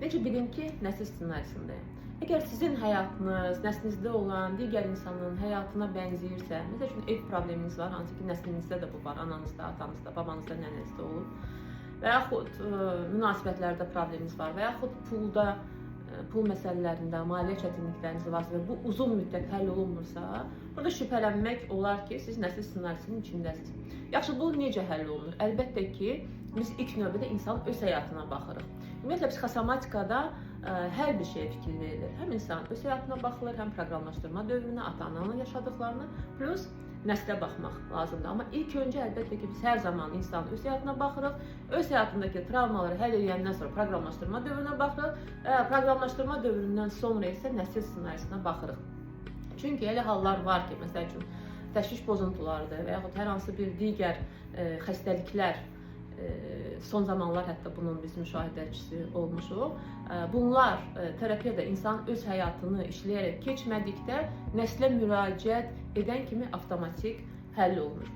Necə bilim ki, nəsil ssenarisindəyəm? Əgər sizin həyatınız, nəslinizdə olan digər insanın həyatına bənzəyirsə, məsəl üçün ev probleminiz var, hansı ki, nəslinizdə də bu var, ananızda, atanızda, babanızda, nənənizdə olub, və yaxud münasibətlərdə probleminiz var, və yaxud pul məsələlərində, maliyyə çətinlikləriniz varsa və bu uzun müddət həll olunmursa, burada şübhələnmək olar ki, siz nəsil ssenarisinin içindəsiniz. Yaxşı, bu necə həll olunur? Əlbəttə ki, biz ilk növbədə insanın öz həyatına baxırıq. Ümumiyyətlə, psixosomatikada hər bir şeyə fikir verilir. Həm insanın öz həyatına baxılır, həm proqramlaşdırma dövrünə, ata-ananın yaşadıqlarını, plus nəslə baxmaq lazımdır. Amma ilk öncə əlbəttə ki, biz hər zaman insanın öz həyatına baxırıq, öz həyatındakı travmaları həll edəndən sonra proqramlaşdırma dövrünə baxırıq, proqramlaşdırma dövründən sonra isə nəsil ssenarisinə baxırıq. Çünki elə hallar var ki, məsəl üçün, təşviş pozuntularıdır və yaxud hər hansı bir digər xəstəliklər, son zamanlar hətta bunun biz müşahidəçisi olmuşuq. Bunlar terapiyada insan öz həyatını işləyərək keçmədikdə nəslə müraciət edən kimi avtomatik həll olunur.